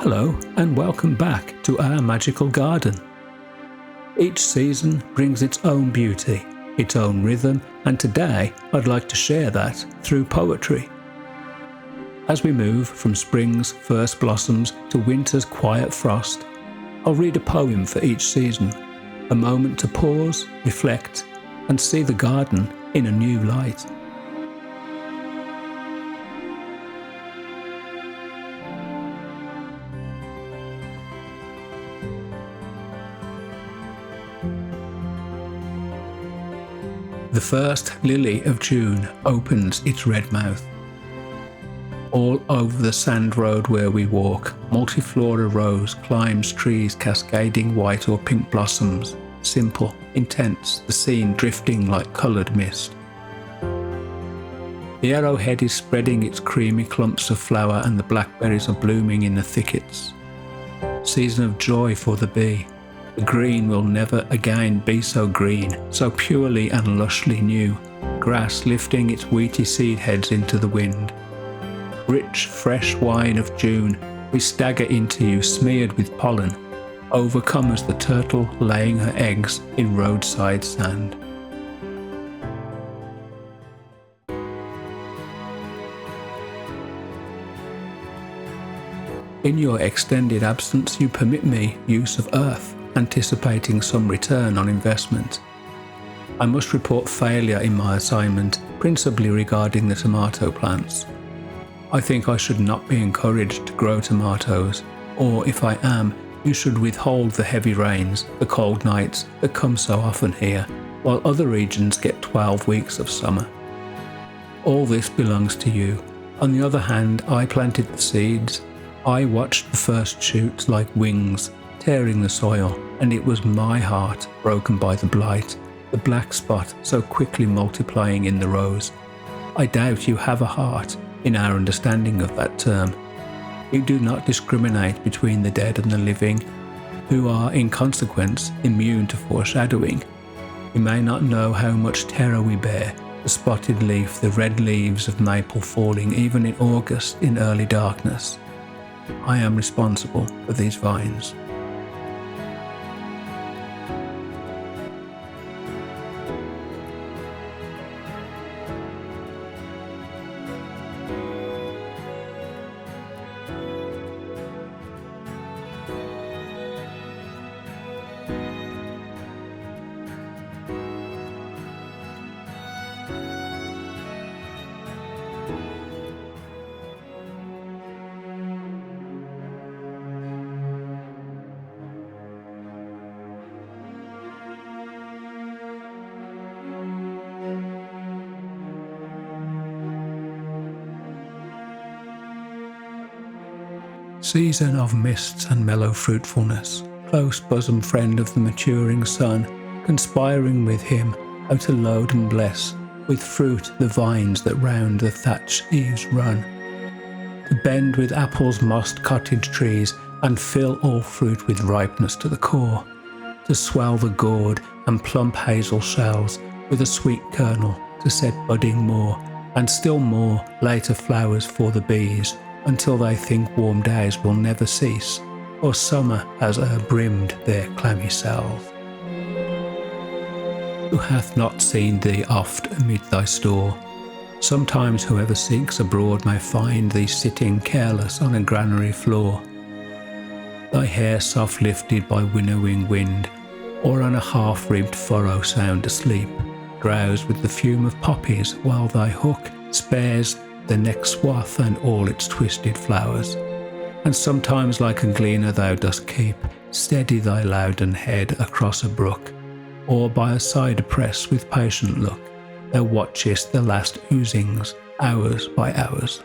Hello and welcome back to our magical garden. Each season brings its own beauty, its own rhythm, and today I'd like to share that through poetry. As we move from spring's first blossoms to winter's quiet frost, I'll read a poem for each season, a moment to pause, reflect, and see the garden in a new light. The first lily of June opens its red mouth. All over the sand road where we walk, multiflora rose climbs trees cascading white or pink blossoms, simple, intense, the scene drifting like coloured mist. The arrowhead is spreading its creamy clumps of flower and the blackberries are blooming in the thickets. Season of joy for the bee. The green will never again be so green, so purely and lushly new, grass lifting its wheaty seed heads into the wind. Rich, fresh wine of June, we stagger into you smeared with pollen, overcome as the turtle laying her eggs in roadside sand. In your extended absence, you permit me use of earth, anticipating some return on investment. I must report failure in my assignment, principally regarding the tomato plants. I think I should not be encouraged to grow tomatoes, or if I am, you should withhold the heavy rains, the cold nights that come so often here, while other regions get 12 weeks of summer. All this belongs to you. On the other hand, I planted the seeds. I watched the first shoots like wings, tearing the soil, and it was my heart broken by the blight, the black spot so quickly multiplying in the rows. I doubt you have a heart in our understanding of that term. You do not discriminate between the dead and the living, who are in consequence immune to foreshadowing. You may not know how much terror we bear, the spotted leaf, the red leaves of maple falling even in August in early darkness. I am responsible for these vines. Season of mists and mellow fruitfulness, close bosom friend of the maturing sun, conspiring with him how to load and bless with fruit the vines that round the thatch eaves run, to bend with apples mossed cottage trees and fill all fruit with ripeness to the core, to swell the gourd and plump hazel shells with a sweet kernel, to set budding more and still more later flowers for the bees, until they think warm days will never cease, or summer has brimmed their clammy cells. Who hath not seen thee oft amid thy store? Sometimes whoever seeks abroad may find thee sitting careless on a granary floor, thy hair soft lifted by winnowing wind, or on a half-ribbed furrow sound asleep, drowse with the fume of poppies while thy hook spares the neck swath and all its twisted flowers. And sometimes like a gleaner thou dost keep steady thy louden head across a brook, or by a cider press with patient look thou watchest the last oozings hours by hours.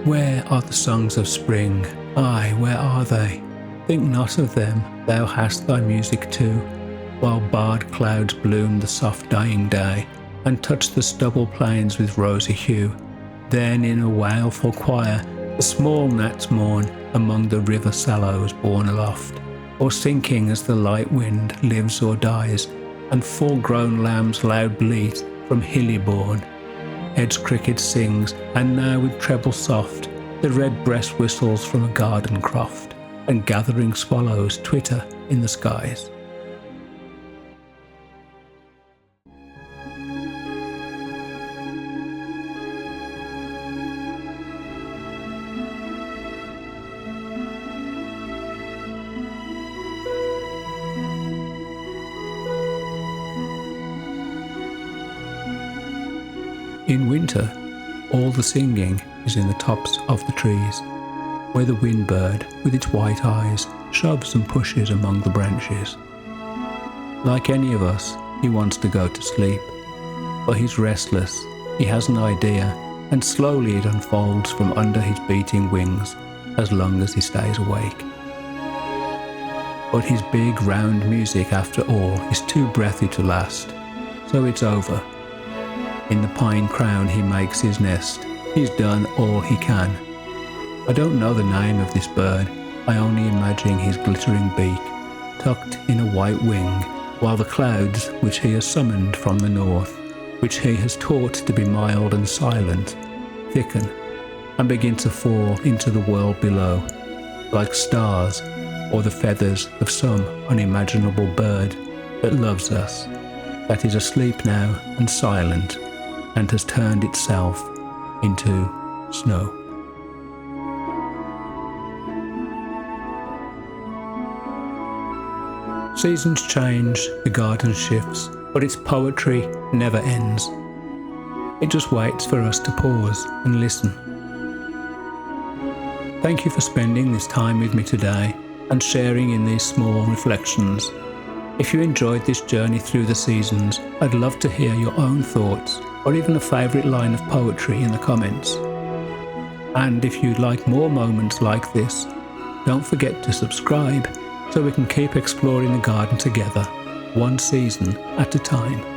Where are the songs of spring? Aye, where are they? Think not of them, thou hast thy music too, while barred clouds bloom the soft dying day, and touch the stubble plains with rosy hue. Then in a wailful choir the small gnats mourn among the river sallows borne aloft, or sinking as the light wind lives or dies, and full-grown lambs loud bleat from hilly bourne. Ed's cricket sings, and now with treble soft the red breast whistles from a garden croft, and gathering swallows twitter in the skies. In winter, all the singing is in the tops of the trees, where the windbird, with its white eyes, shoves and pushes among the branches. Like any of us, he wants to go to sleep, but he's restless, he has an idea, and slowly it unfolds from under his beating wings as long as he stays awake. But his big round music, after all, is too breathy to last, so it's over. In the pine crown he makes his nest. He's done all he can. I don't know the name of this bird. I only imagine his glittering beak, tucked in a white wing, while the clouds which he has summoned from the north, which he has taught to be mild and silent, thicken and begin to fall into the world below, like stars or the feathers of some unimaginable bird that loves us, that is asleep now and silent, and has turned itself into snow. Seasons change, the garden shifts, but its poetry never ends. It just waits for us to pause and listen. Thank you for spending this time with me today and sharing in these small reflections. If you enjoyed this journey through the seasons, I'd love to hear your own thoughts, or even a favourite line of poetry in the comments. And if you'd like more moments like this, don't forget to subscribe so we can keep exploring the garden together, one season at a time.